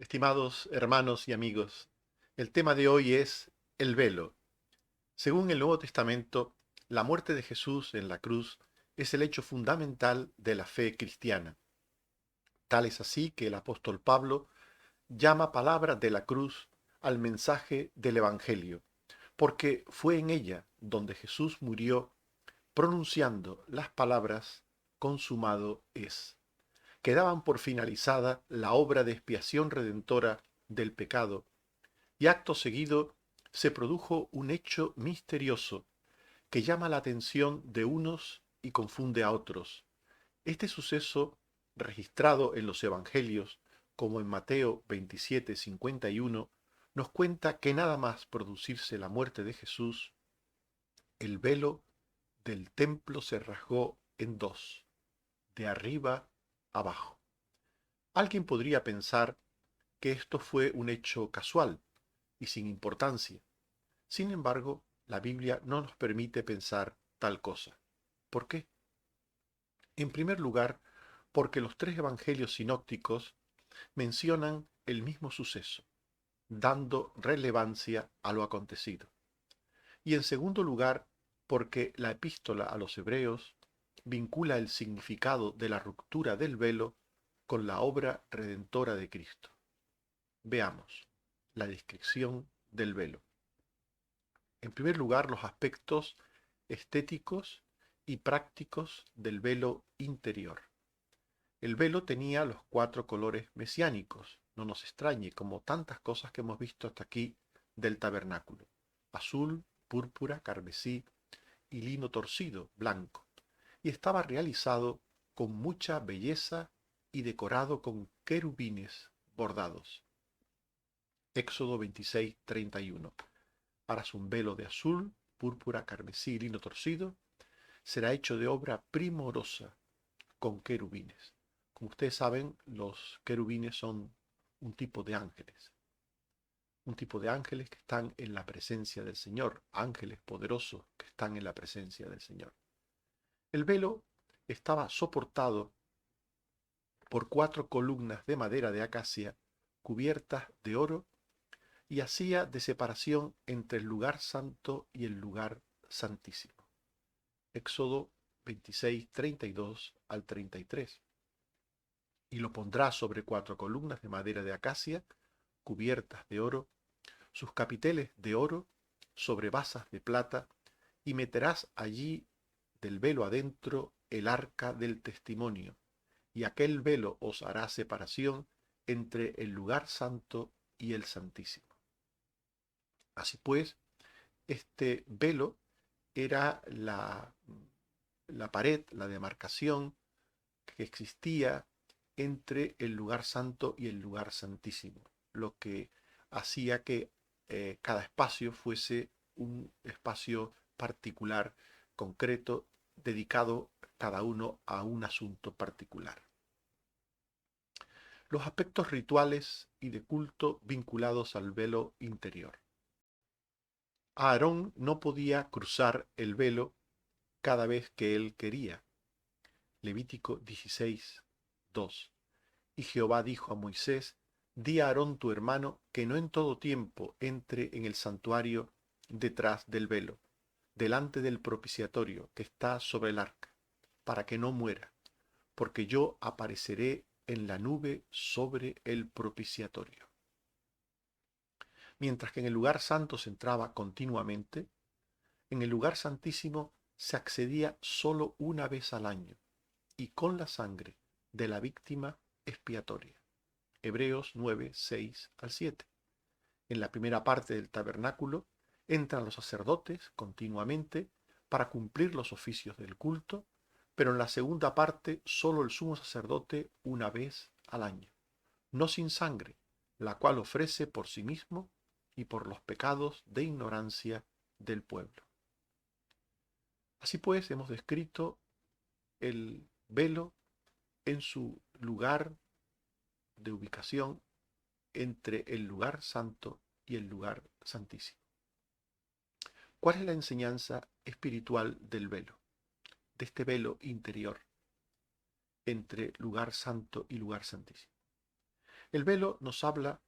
Estimados hermanos y amigos, el tema de hoy es el velo. Según el Nuevo Testamento, la muerte de Jesús en la cruz es el hecho fundamental de la fe cristiana. Tal es así que el apóstol Pablo llama palabra de la cruz al mensaje del Evangelio, porque fue en ella donde Jesús murió pronunciando las palabras consumado es, que daban por finalizada la obra de expiación redentora del pecado, y acto seguido se produjo un hecho misterioso que llama la atención de unos y confunde a otros. Este suceso, registrado en los Evangelios, como en Mateo 27:51, nos cuenta que nada más producirse la muerte de Jesús, el velo del templo se rasgó en dos, de arriba abajo. Alguien podría pensar que esto fue un hecho casual y sin importancia. Sin embargo, la Biblia no nos permite pensar tal cosa. ¿Por qué? En primer lugar, porque los tres evangelios sinópticos mencionan el mismo suceso, dando relevancia a lo acontecido. Y en segundo lugar, porque la epístola a los hebreos vincula el significado de la ruptura del velo con la obra redentora de Cristo. Veamos la descripción del velo. En primer lugar, los aspectos estéticos y prácticos del velo interior. El velo tenía los cuatro colores mesiánicos, no nos extrañe, como tantas cosas que hemos visto hasta aquí del tabernáculo: azul, púrpura, carmesí y lino torcido, blanco, y estaba realizado con mucha belleza y decorado con querubines bordados. Éxodo 26:31. Harás un velo de azul, púrpura, carmesí y lino torcido, será hecho de obra primorosa con querubines. Como ustedes saben, los querubines son un tipo de ángeles. Un tipo de ángeles que están en la presencia del Señor, ángeles poderosos que están en la presencia del Señor. El velo estaba soportado por cuatro columnas de madera de acacia cubiertas de oro y hacía de separación entre el lugar santo y el lugar santísimo. Éxodo 26, 32 al 33. Y lo pondrá sobre cuatro columnas de madera de acacia cubiertas de oro, sus capiteles de oro sobre basas de plata, y meterás allí del velo adentro el arca del testimonio, y aquel velo os hará separación entre el lugar santo y el santísimo. Así pues, este velo era la pared, la demarcación que existía entre el lugar santo y el lugar santísimo, lo que hacía que cada espacio fuese un espacio particular, concreto, dedicado cada uno a un asunto particular. Los aspectos rituales y de culto vinculados al velo interior. Aarón no podía cruzar el velo cada vez que él quería. Levítico 16, 2. Y Jehová dijo a Moisés: di a Aarón tu hermano que no en todo tiempo entre en el santuario detrás del velo, delante del propiciatorio que está sobre el arca, para que no muera, porque yo apareceré en la nube sobre el propiciatorio. Mientras que en el lugar santo se entraba continuamente, en el lugar santísimo se accedía solo una vez al año, y con la sangre de la víctima expiatoria. Hebreos 9, 6 al 7. En la primera parte del tabernáculo entran los sacerdotes continuamente para cumplir los oficios del culto, pero en la segunda parte solo el sumo sacerdote una vez al año, no sin sangre, la cual ofrece por sí mismo y por los pecados de ignorancia del pueblo. Así pues, hemos descrito el velo en su lugar de ubicación entre el lugar santo y el lugar santísimo. ¿Cuál es la enseñanza espiritual del velo, de este velo interior entre lugar santo y lugar santísimo? El velo nos habla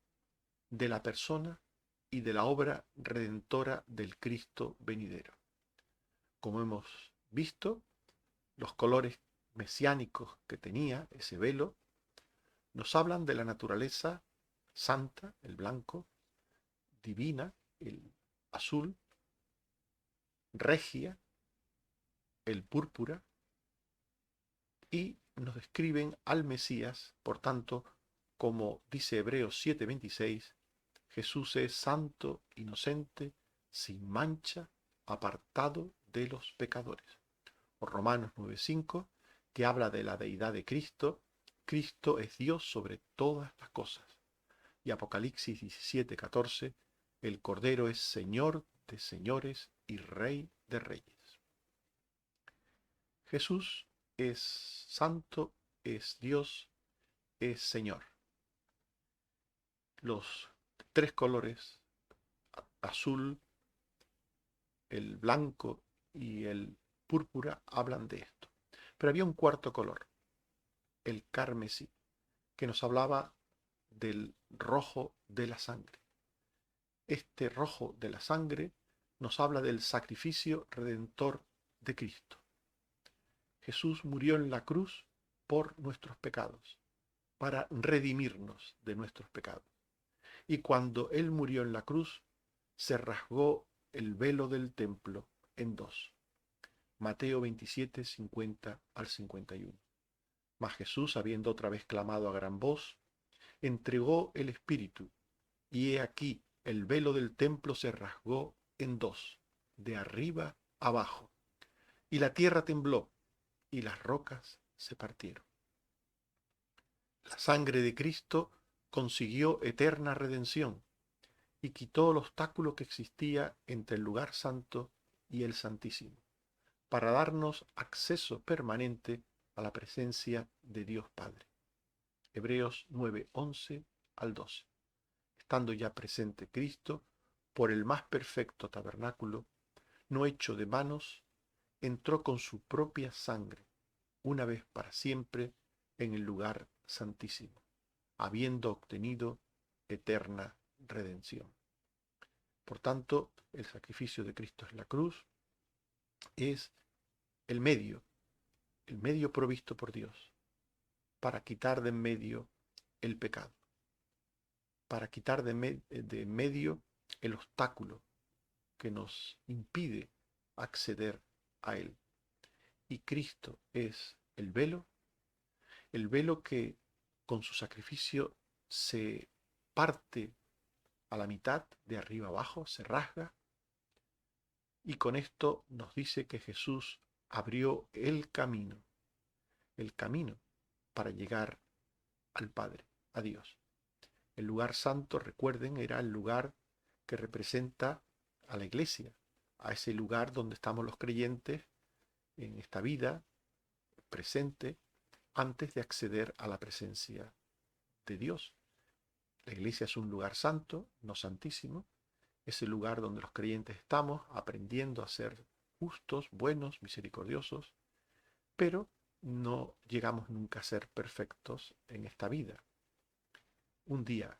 de la persona y de la obra redentora del Cristo venidero. Como hemos visto, los colores mesiánicos que tenía ese velo nos hablan de la naturaleza santa, el blanco, divina, el azul, regia, el púrpura, y nos describen al Mesías, por tanto, como dice Hebreos 7:26, Jesús es santo, inocente, sin mancha, apartado de los pecadores. O Romanos 9:5, que habla de la deidad de Cristo, Cristo es Dios sobre todas las cosas. Y Apocalipsis 17:14, el Cordero es Señor de señores y Rey de reyes. Jesús es santo, es Dios, es Señor. Los tres colores, azul, el blanco y el púrpura, hablan de esto. Pero había un cuarto color, el carmesí, que nos hablaba del rojo de la sangre. Este rojo de la sangre nos habla del sacrificio redentor de Cristo. Jesús murió en la cruz por nuestros pecados, para redimirnos de nuestros pecados. Y cuando Él murió en la cruz, se rasgó el velo del templo en dos. Mateo 27, 50 al 51. Mas Jesús, habiendo otra vez clamado a gran voz, entregó el Espíritu, y he aquí el velo del templo se rasgó en dos, de arriba abajo, y la tierra tembló, y las rocas se partieron. La sangre de Cristo consiguió eterna redención y quitó el obstáculo que existía entre el lugar santo y el Santísimo, para darnos acceso permanente a la presencia de Dios Padre. Hebreos 9:11 al 12. Estando ya presente Cristo, por el más perfecto tabernáculo, no hecho de manos, entró con su propia sangre, una vez para siempre, en el lugar santísimo, habiendo obtenido eterna redención. Por tanto, el sacrificio de Cristo en la cruz es el medio provisto por Dios para quitar de en medio el pecado, para quitar de en medio el obstáculo que nos impide acceder a Él. Y Cristo es el velo que con su sacrificio se parte a la mitad, de arriba abajo, se rasga, y con esto nos dice que Jesús abrió el camino para llegar al Padre, a Dios. El lugar santo, recuerden, era el lugar que representa a la iglesia, a ese lugar donde estamos los creyentes en esta vida presente antes de acceder a la presencia de Dios. La iglesia es un lugar santo, no santísimo, es el lugar donde los creyentes estamos aprendiendo a ser justos, buenos, misericordiosos, pero no llegamos nunca a ser perfectos en esta vida. Un día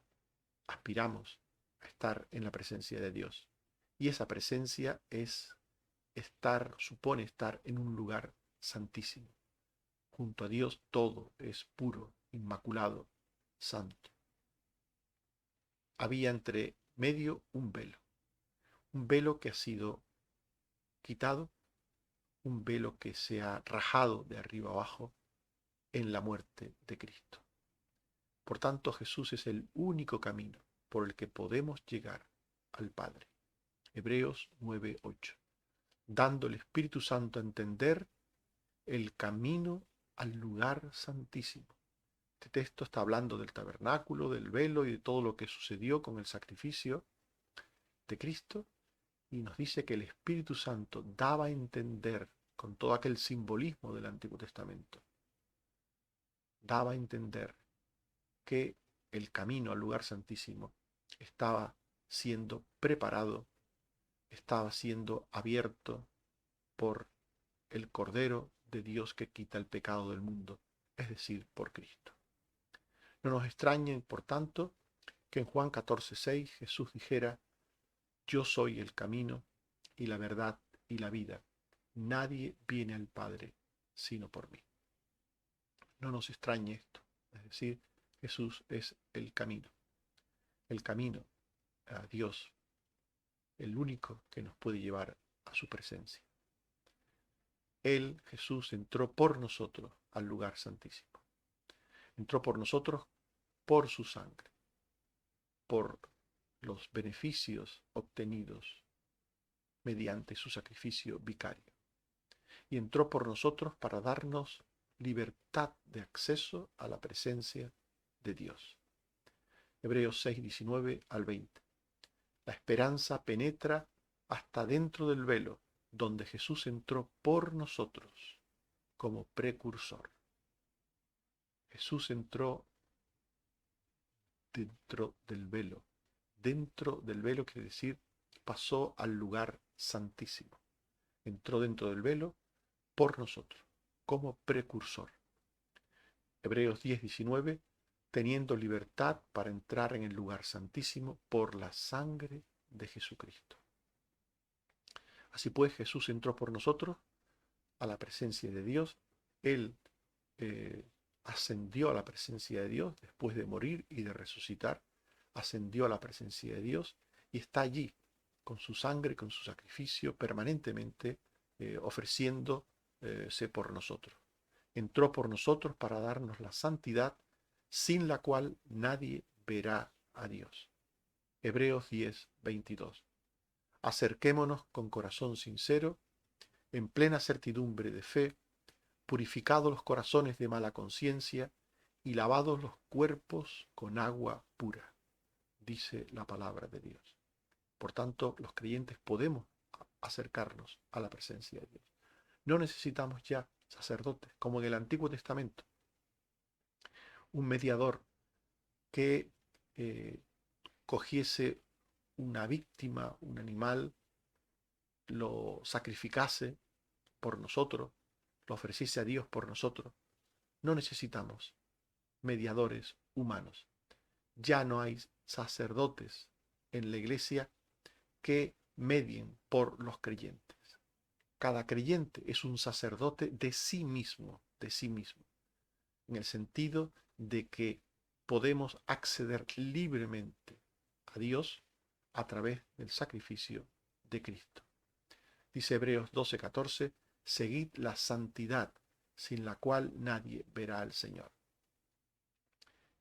aspiramos a estar en la presencia de Dios, y esa presencia supone estar en un lugar santísimo. Junto a Dios todo es puro, inmaculado, santo. Había entre medio un velo que ha sido quitado, un velo que se ha rajado de arriba abajo en la muerte de Cristo. Por tanto, Jesús es el único camino por el que podemos llegar al Padre. Hebreos 9:8. Dando el Espíritu Santo a entender el camino al lugar santísimo. Este texto está hablando del tabernáculo, del velo y de todo lo que sucedió con el sacrificio de Cristo, y nos dice que el Espíritu Santo daba a entender, con todo aquel simbolismo del Antiguo Testamento, daba a entender que el camino al lugar santísimo estaba siendo preparado, estaba siendo abierto por el Cordero de Dios que quita el pecado del mundo, es decir, por Cristo. No nos extrañe, por tanto, que en Juan 14:6 Jesús dijera: yo soy el camino y la verdad y la vida. Nadie viene al Padre sino por mí. No nos extrañe esto. Es decir, Jesús es el camino a Dios, el único que nos puede llevar a su presencia. Él, Jesús, entró por nosotros al lugar santísimo. Entró por nosotros por su sangre, por los beneficios obtenidos mediante su sacrificio vicario. Y entró por nosotros para darnos libertad de acceso a la presencia de Dios. Hebreos 6:19 al 20. La esperanza penetra hasta dentro del velo, donde Jesús entró por nosotros como precursor. Jesús entró dentro del velo. Dentro del velo quiere decir pasó al lugar santísimo. Entró dentro del velo por nosotros, como precursor. Hebreos 10:19, teniendo libertad para entrar en el lugar santísimo por la sangre de Jesucristo. Así pues, Jesús entró por nosotros a la presencia de Dios. Él ascendió a la presencia de Dios después de morir y de resucitar. Ascendió a la presencia de Dios y está allí con su sangre, con su sacrificio, permanentemente ofreciéndose por nosotros. Entró por nosotros para darnos la santidad sin la cual nadie verá a Dios. Hebreos 10:22. Acerquémonos con corazón sincero, en plena certidumbre de fe, purificados los corazones de mala conciencia y lavados los cuerpos con agua pura, dice la palabra de Dios. Por tanto, los creyentes podemos acercarnos a la presencia de Dios. No necesitamos ya sacerdotes, como en el Antiguo Testamento, un mediador que cogiese una víctima, un animal, lo sacrificase por nosotros, lo ofreciese a Dios por nosotros. No necesitamos mediadores humanos. Ya no hay sacerdotes en la iglesia que medien por los creyentes. Cada creyente es un sacerdote de sí mismo, en el sentido de que podemos acceder libremente a Dios a través del sacrificio de Cristo. Dice Hebreos 12:14, seguid la santidad, sin la cual nadie verá al Señor.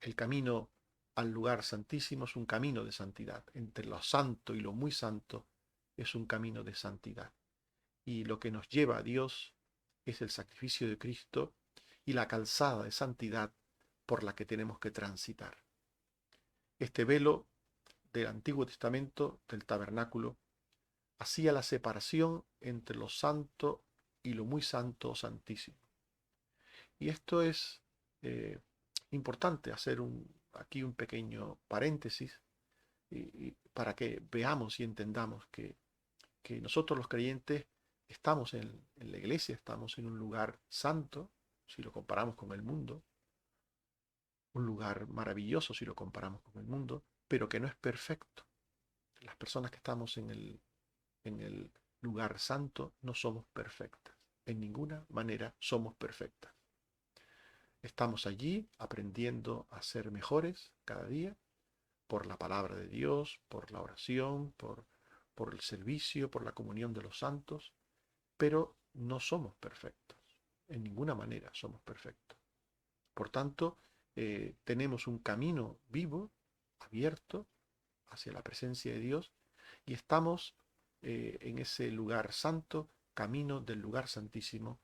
El camino al lugar santísimo es un camino de santidad. Entre lo santo y lo muy santo es un camino de santidad. Y lo que nos lleva a Dios es el sacrificio de Cristo y la calzada de santidad por la que tenemos que transitar. Este velo del Antiguo Testamento, del tabernáculo, hacía la separación entre lo santo y lo muy santo o santísimo. Y esto es importante hacer aquí un pequeño paréntesis para que veamos y entendamos que nosotros los creyentes estamos en la iglesia, estamos en un lugar santo, si lo comparamos con el mundo, un lugar maravilloso si lo comparamos con el mundo, pero que no es perfecto. Las personas que estamos en el lugar santo no somos perfectas. En ninguna manera somos perfectas. Estamos allí aprendiendo a ser mejores cada día por la palabra de Dios, por la oración, por el servicio, por la comunión de los santos, pero no somos perfectos. En ninguna manera somos perfectos. Por tanto, tenemos un camino vivo, abierto, hacia la presencia de Dios y estamos en ese lugar santo, camino del lugar santísimo,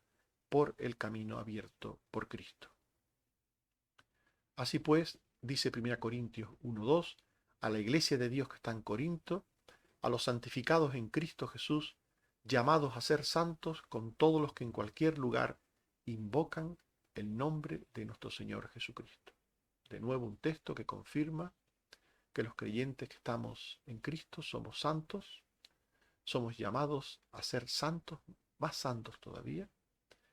por el camino abierto por Cristo. Así pues, dice 1 Corintios 1:2, a la iglesia de Dios que está en Corinto, a los santificados en Cristo Jesús, llamados a ser santos con todos los que en cualquier lugar invocan el nombre de nuestro Señor Jesucristo. De nuevo un texto que confirma que los creyentes que estamos en Cristo somos santos, somos llamados a ser santos, más santos todavía,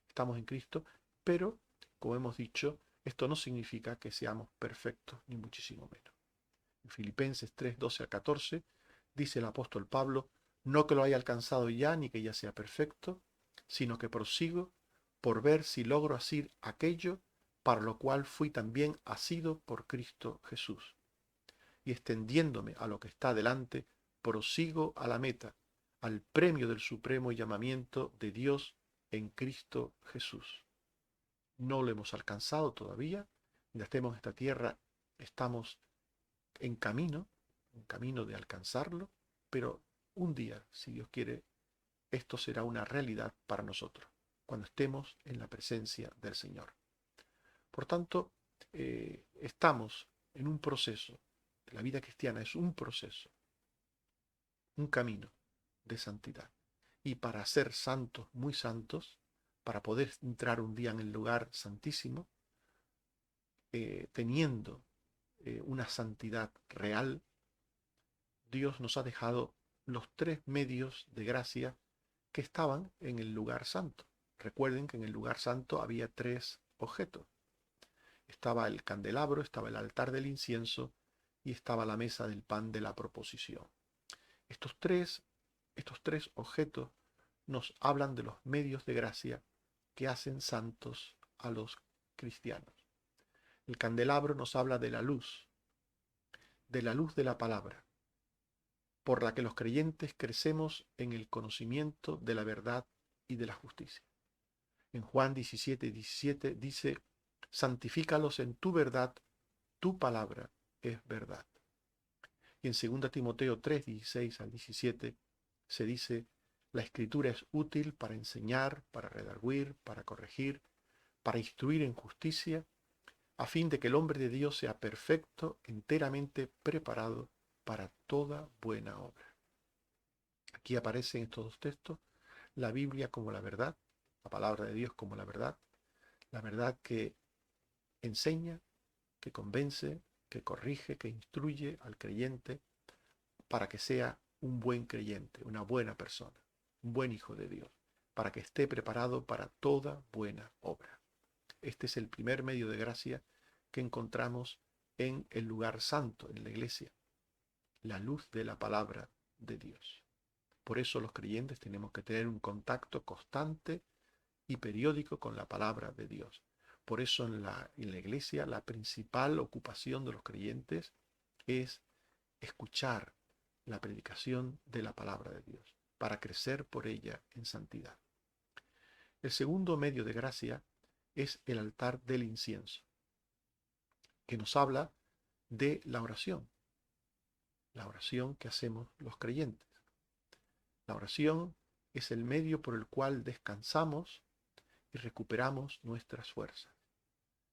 estamos en Cristo, pero, como hemos dicho, Esto no significa que seamos perfectos, ni muchísimo menos. En Filipenses 3, 12 a 14, dice el apóstol Pablo, no que lo haya alcanzado ya, ni que ya sea perfecto, sino que prosigo por ver si logro asir aquello para lo cual fui también asido por Cristo Jesús. Y extendiéndome a lo que está delante, prosigo a la meta, al premio del supremo llamamiento de Dios en Cristo Jesús. No lo hemos alcanzado todavía, mientras estemos en esta tierra, estamos en camino de alcanzarlo, pero un día, si Dios quiere, esto será una realidad para nosotros, cuando estemos en la presencia del Señor. Por tanto, estamos en un proceso. La vida cristiana es un proceso, un camino de santidad. Y para ser santos, muy santos, para poder entrar un día en el lugar santísimo, teniendo una santidad real, Dios nos ha dejado los tres medios de gracia que estaban en el lugar santo. Recuerden que en el lugar santo había tres objetos. Estaba el candelabro, estaba el altar del incienso y estaba la mesa del pan de la proposición. Estos tres objetos nos hablan de los medios de gracia que hacen santos a los cristianos. El candelabro nos habla de la luz de la palabra, por la que los creyentes crecemos en el conocimiento de la verdad y de la justicia. En Juan 17, 17 dice, santifícalos en tu verdad, tu palabra es verdad. Y en 2 Timoteo 3, 16 al 17 se dice, la escritura es útil para enseñar, para redarguir, para corregir, para instruir en justicia, a fin de que el hombre de Dios sea perfecto, enteramente preparado para toda buena obra. Aquí aparecen estos dos textos, la Biblia como la verdad, la palabra de Dios como la verdad que enseña, que convence, que corrige, que instruye al creyente para que sea un buen creyente, una buena persona, un buen hijo de Dios, para que esté preparado para toda buena obra. Este es el primer medio de gracia que encontramos en el lugar santo, en la iglesia, la luz de la palabra de Dios. Por eso los creyentes tenemos que tener un contacto constante y periódico con la palabra de Dios. Por eso en la iglesia la principal ocupación de los creyentes es escuchar la predicación de la palabra de Dios, para crecer por ella en santidad. El segundo medio de gracia es el altar del incienso, que nos habla de la oración que hacemos los creyentes. La oración es el medio por el cual descansamos y recuperamos nuestras fuerzas.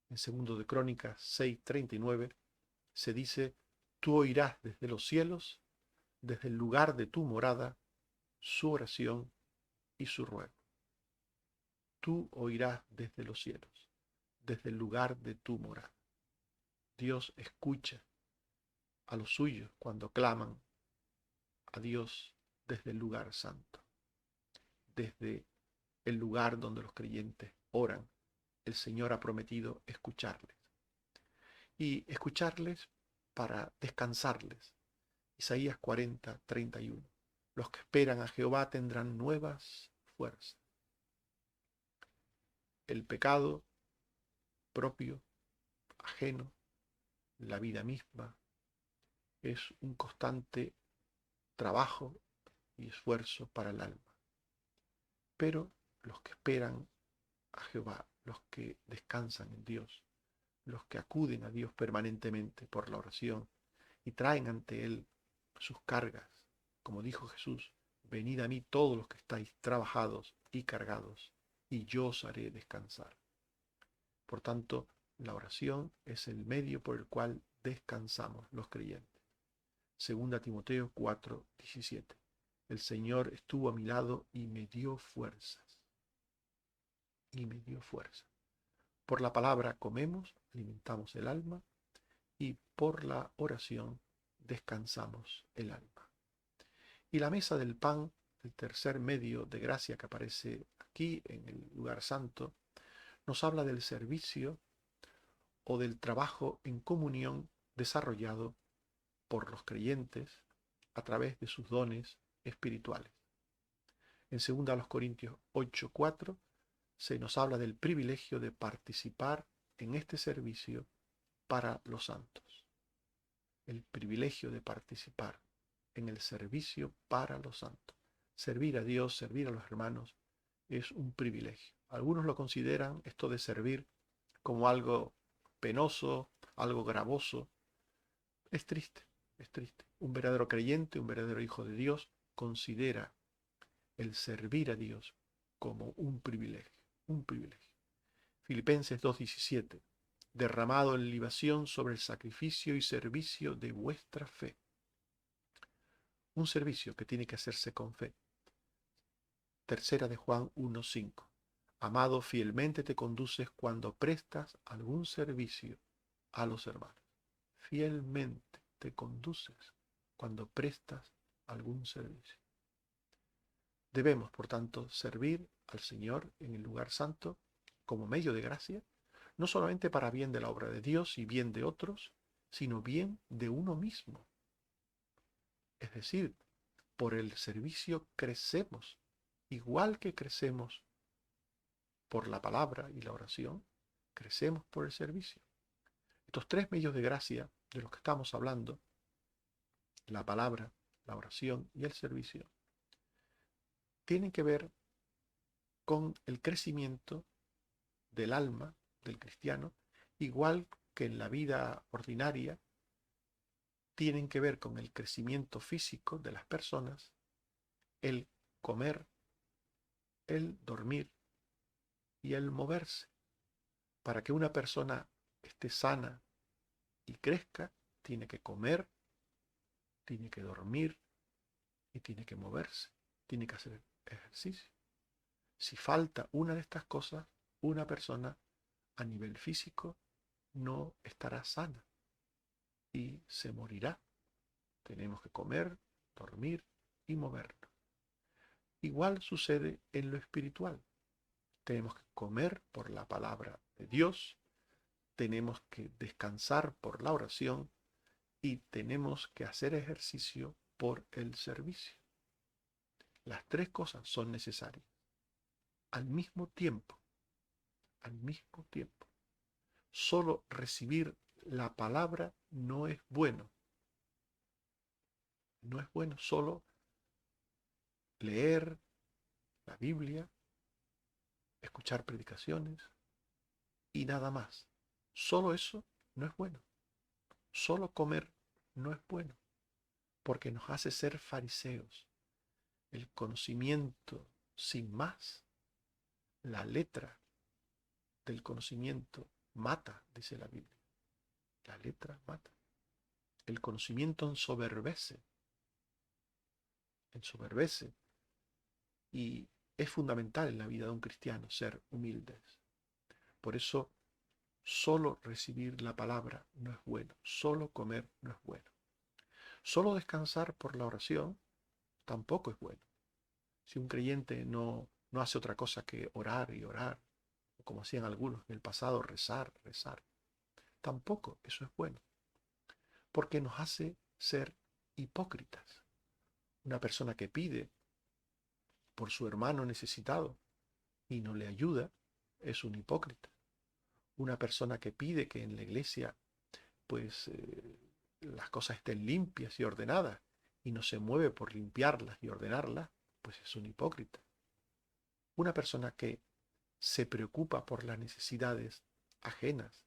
En 2 de Crónicas 6:39 se dice, tú oirás desde los cielos, desde el lugar de tu morada, su oración y su ruego. Tú oirás desde los cielos, desde el lugar de tu morada. Dios escucha a los suyos cuando claman a Dios desde el lugar santo, desde el lugar donde los creyentes oran. El Señor ha prometido escucharles. Y escucharles para descansarles. Isaías 40:31. Los que esperan a Jehová tendrán nuevas fuerzas. El pecado propio, ajeno, la vida misma, es un constante trabajo y esfuerzo para el alma. Pero los que esperan a Jehová, los que descansan en Dios, los que acuden a Dios permanentemente por la oración y traen ante Él sus cargas, como dijo Jesús, venid a mí todos los que estáis trabajados y cargados, y yo os haré descansar. Por tanto, la oración es el medio por el cual descansamos los creyentes. 2 Timoteo 4:17. El Señor estuvo a mi lado y me dio fuerzas. Y me dio fuerza. Por la palabra comemos, alimentamos el alma, y por la oración descansamos el alma. Y la mesa del pan, el tercer medio de gracia que aparece aquí en el lugar santo, nos habla del servicio o del trabajo en comunión desarrollado por los creyentes a través de sus dones espirituales. En 2 Corintios 8:4 se nos habla del privilegio de participar en este servicio para los santos. El privilegio de participar en el servicio para los santos. Servir a Dios, servir a los hermanos, es un privilegio. Algunos lo consideran esto de servir como algo penoso, algo gravoso. Es triste, es triste. Un verdadero creyente, un verdadero hijo de Dios, considera el servir a Dios como un privilegio, un privilegio. Filipenses 2:17, derramado en libación sobre el sacrificio y servicio de vuestra fe. Un servicio que tiene que hacerse con fe. Tercera de Juan 1:5, amado, fielmente te conduces cuando prestas algún servicio a los hermanos. Fielmente te conduces cuando prestas algún servicio. Debemos, por tanto, servir al Señor en el lugar santo como medio de gracia, no solamente para bien de la obra de Dios y bien de otros, sino bien de uno mismo. Es decir, por el servicio crecemos, igual que crecemos por la palabra y la oración, crecemos por el servicio. Estos tres medios de gracia de los que estamos hablando, la palabra, la oración y el servicio, tienen que ver con el crecimiento del alma del cristiano, igual que en la vida ordinaria, tienen que ver con el crecimiento físico de las personas, el comer, el dormir y el moverse. Para que una persona esté sana y crezca, tiene que comer, tiene que dormir y tiene que moverse, tiene que hacer ejercicio. Si falta una de estas cosas, una persona a nivel físico no estará sana y se morirá. Tenemos que comer, dormir y movernos. Igual sucede en lo espiritual. Tenemos que comer por la palabra de Dios, tenemos que descansar por la oración y tenemos que hacer ejercicio por el servicio. Las tres cosas son necesarias al mismo tiempo, al mismo tiempo. Solo recibir la palabra no es bueno. No es bueno solo leer la Biblia, escuchar predicaciones y nada más. Solo eso no es bueno. Solo comer no es bueno, porque nos hace ser fariseos. El conocimiento sin más, la letra del conocimiento mata, dice la Biblia. La letra mata. El conocimiento ensoberbece y es fundamental en la vida de un cristiano ser humildes. Por eso, solo recibir la palabra no es bueno, solo comer no es bueno. Solo descansar por la oración tampoco es bueno. Si un creyente no hace otra cosa que orar y orar, o como hacían algunos en el pasado, rezar, rezar, tampoco eso es bueno, porque nos hace ser hipócritas. Una persona que pide por su hermano necesitado y no le ayuda es un hipócrita. Una persona que pide que en la iglesia pues las cosas estén limpias y ordenadas y no se mueve por limpiarlas y ordenarlas, pues es un hipócrita. Una persona que se preocupa por las necesidades ajenas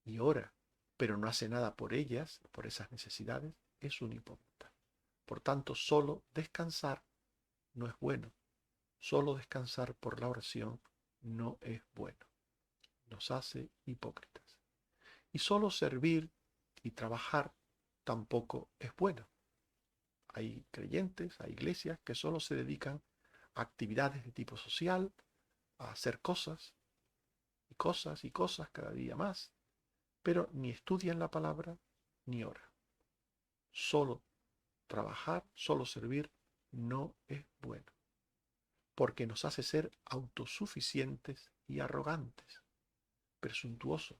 y ora, pero no hace nada por ellas, por esas necesidades, es un hipócrita. Por tanto, solo descansar no es bueno. Solo descansar por la oración no es bueno. Nos hace hipócritas. Y solo servir y trabajar tampoco es bueno. Hay creyentes, hay iglesias que solo se dedican a actividades de tipo social, a hacer cosas y cosas y cosas cada día más, pero ni estudian la palabra ni oran. Solo trabajar, solo servir no es bueno, porque nos hace ser autosuficientes y arrogantes, presuntuosos.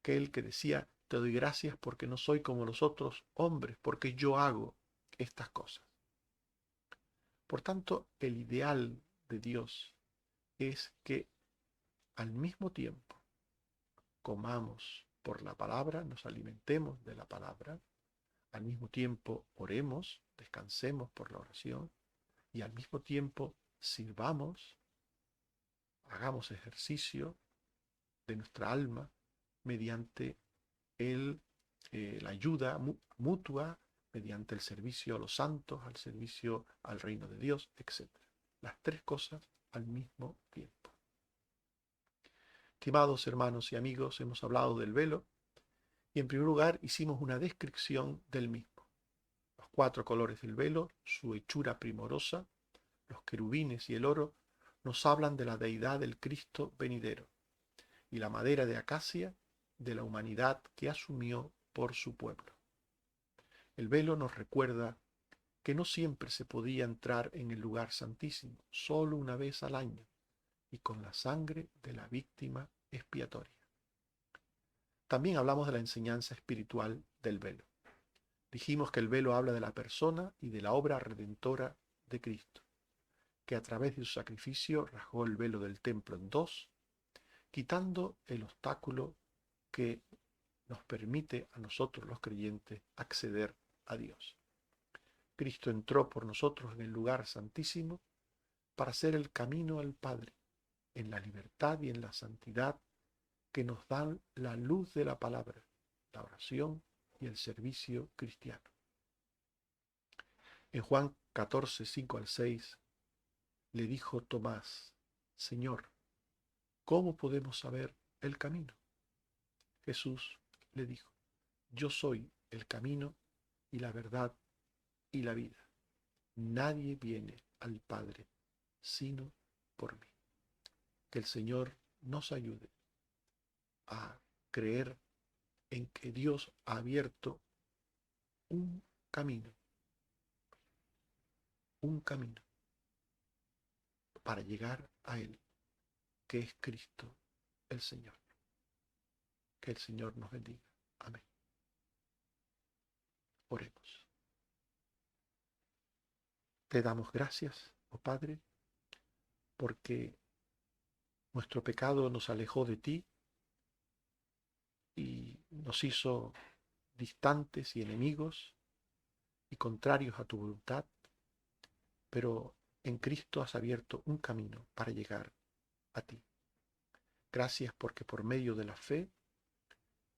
aquel que decía, te doy gracias porque no soy como los otros hombres, porque yo hago estas cosas. Por tanto, el ideal de Dios es que al mismo tiempo comamos por la palabra, nos alimentemos de la palabra, al mismo tiempo oremos, descansemos por la oración y al mismo tiempo sirvamos, hagamos ejercicio de nuestra alma mediante la ayuda mutua, mediante el servicio a los santos, al servicio al reino de Dios, etc. Las tres cosas al mismo tiempo. Estimados hermanos y amigos, hemos hablado del velo y en primer lugar hicimos una descripción del mismo. Los 4 colores del velo, su hechura primorosa, los querubines y el oro, nos hablan de la deidad del Cristo venidero, y la madera de acacia de la humanidad que asumió por su pueblo. El velo nos recuerda que no siempre se podía entrar en el lugar santísimo, solo una vez al año, y con la sangre de la víctima expiatoria. También hablamos de la enseñanza espiritual del velo. Dijimos que el velo habla de la persona y de la obra redentora de Cristo, que a través de su sacrificio rasgó el velo del templo en dos, quitando el obstáculo que nos permite a nosotros los creyentes acceder a Dios. Cristo entró por nosotros en el lugar santísimo para ser el camino al Padre, en la libertad y en la santidad que nos dan la luz de la palabra, la oración y el servicio cristiano. En Juan 14, 5 al 6, le dijo Tomás, Señor, ¿cómo podemos saber el camino? Jesús le dijo, yo soy el camino y la verdad y la vida. Nadie viene al Padre sino por mí. Que el Señor nos ayude a creer en que Dios ha abierto un camino para llegar a Él, que es Cristo el Señor. Que el Señor nos bendiga. Amén. Oremos. Te damos gracias, oh Padre, porque nuestro pecado nos alejó de ti y nos hizo distantes y enemigos y contrarios a tu voluntad, pero en Cristo has abierto un camino para llegar a ti. Gracias porque por medio de la fe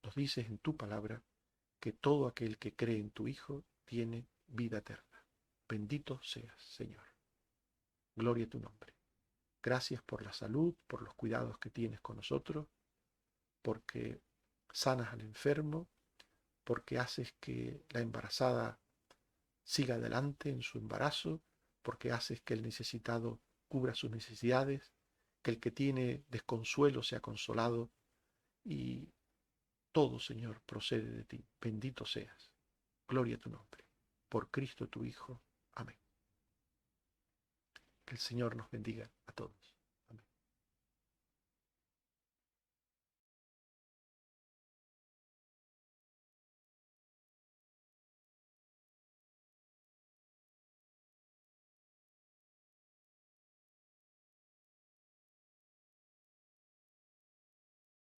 nos dices en tu palabra que todo aquel que cree en tu Hijo tiene vida eterna. Bendito seas, Señor. Gloria a tu nombre. Gracias por la salud, por los cuidados que tienes con nosotros, porque sanas al enfermo, porque haces que la embarazada siga adelante en su embarazo, porque haces que el necesitado cubra sus necesidades, que el que tiene desconsuelo sea consolado, y todo, Señor, procede de ti. Bendito seas. Gloria a tu nombre. Por Cristo tu Hijo. Amén. Que el Señor nos bendiga a todos.